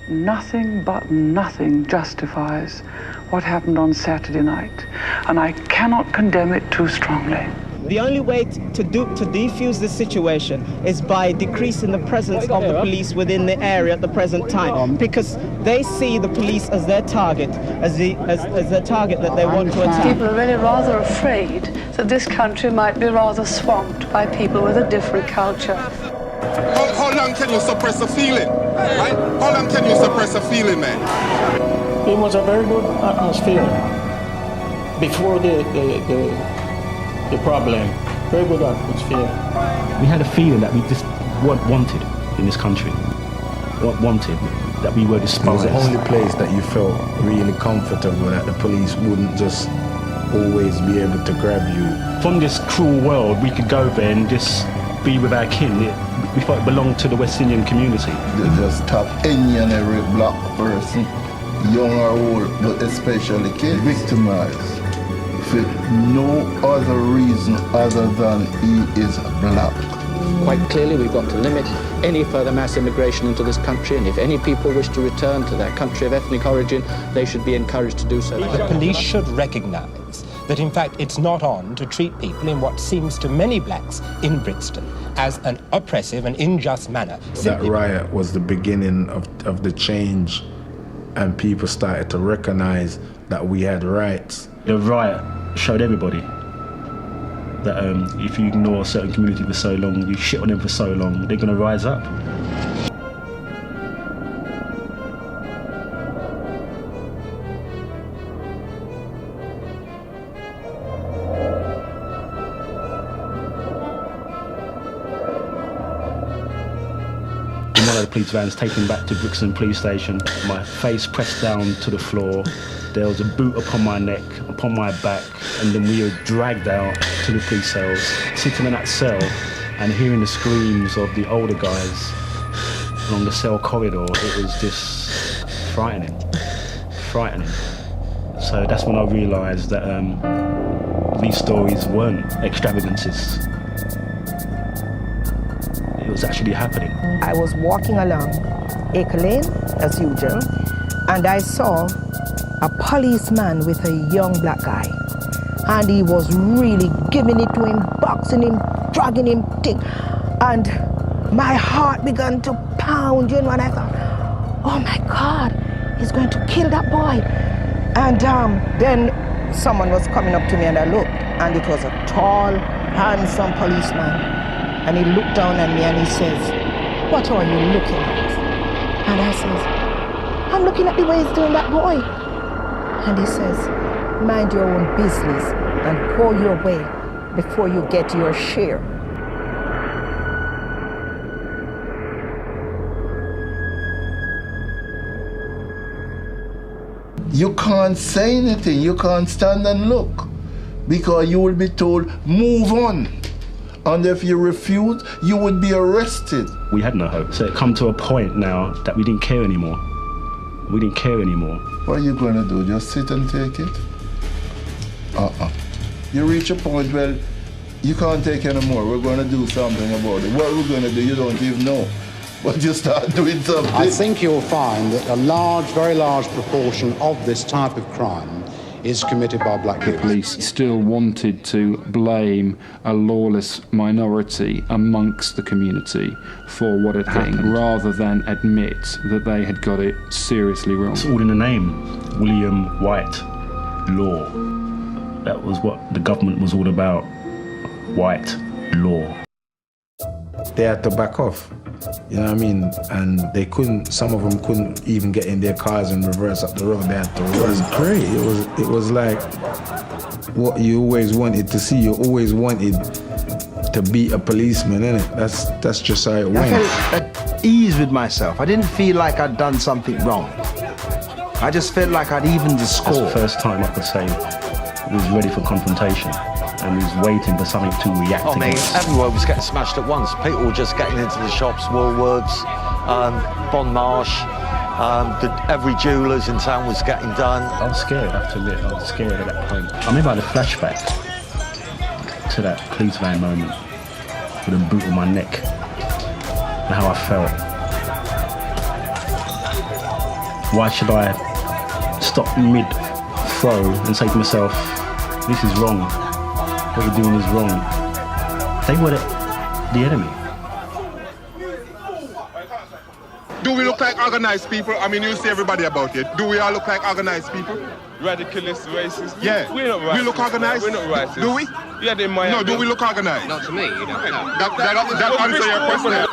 Nothing but nothing justifies what happened on Saturday night, and I cannot condemn it too strongly. The only way to defuse this situation is by decreasing the presence of the police within the area at the present time, because they see the police as their target, as the target that they want to attack. People are really rather afraid that this country might be rather swamped by people with a different culture. How long can you suppress a feeling? Right? How long can you suppress a feeling, man? It was a very good atmosphere before the problem. Very good atmosphere. We had a feeling that we just weren't wanted in this country. Weren't wanted, that we were despised. It was the only place that you felt really comfortable, that the police wouldn't just always be able to grab you. From this cruel world, we could go there and just be with our kin. We thought it belonged to the West Indian community. They just stop any and every black person, young or old, but especially kids, victimized for no other reason other than he is black. Quite clearly, we've got to limit any further mass immigration into this country, and if any people wish to return to their country of ethnic origin, they should be encouraged to do so. The police should recognise that, in fact, it's not on to treat people in what seems to many blacks in Brixton as an oppressive and unjust manner. That riot was the beginning of the change, and people started to recognise that we had rights. The riot showed everybody that if you ignore a certain community for so long, you shit on them for so long, they're going to rise up. One of the police vans taken back to Brixton police station, my face pressed down to the floor, there was a boot upon my neck, upon my back, and then we were dragged out to the police cells, sitting in that cell and hearing the screams of the older guys along the cell corridor. It was just frightening. So that's when I realised that these stories weren't extravagances. It was actually happening. I was walking along Acre Lane, as usual, and I saw a policeman with a young black guy. And he was really giving it to him, boxing him, dragging him, and my heart began to pound, and I thought, oh my God, he's going to kill that boy. And then someone was coming up to me and I looked, and it was a tall, handsome policeman. And he looked down at me and he says, what are you looking at? And I says, I'm looking at the way he's doing that boy. And he says, mind your own business and go your way before you get your share. You can't say anything, you can't stand and look, because you will be told, move on. And if you refuse, you would be arrested. We had no hope. So it come to a point now that we didn't care anymore. We didn't care anymore. What are you going to do? Just sit and take it? You reach a point where you can't take anymore. We're going to do something about it. What we're going to do, you don't even know. But you start doing something. I think you'll find that a large, very large proportion of this type of crime is committed by black people. The police still wanted to blame a lawless minority amongst the community for what had happened, rather than admit that they had got it seriously wrong. It's all in the name. William White law. That was what the government was all about. White law. They had to back off. You know what I mean? And they couldn't, some of them couldn't even get in their cars and reverse up the road. They had to run. It was great. It was like what you always wanted to see. You always wanted to be a policeman, innit? That's just how it went. I felt at ease with myself. I didn't feel like I'd done something wrong. I just felt like I'd evened the score. That's the first time I could say we was ready for confrontation. And he was waiting for something to react I mean, everywhere was getting smashed at once. People were just getting into the shops, Woolworths, Bon Marsh, every jeweller's in town was getting done. I was scared, I have to admit, I was scared at that point. I remember I had a flashback to that police van moment with a boot on my neck and how I felt. Why should I stop mid-throw and say to myself, this is wrong, what you're doing is wrong? They were the enemy. Do we look like organized people? I mean, you see everybody about it. Do we all look like organized people? Radicalist, racist? Yeah. We're not racist. We look organized? We're not racist. Do we? Yeah, they might. No, do we look organized? Not to me, you don't know. That answer your question.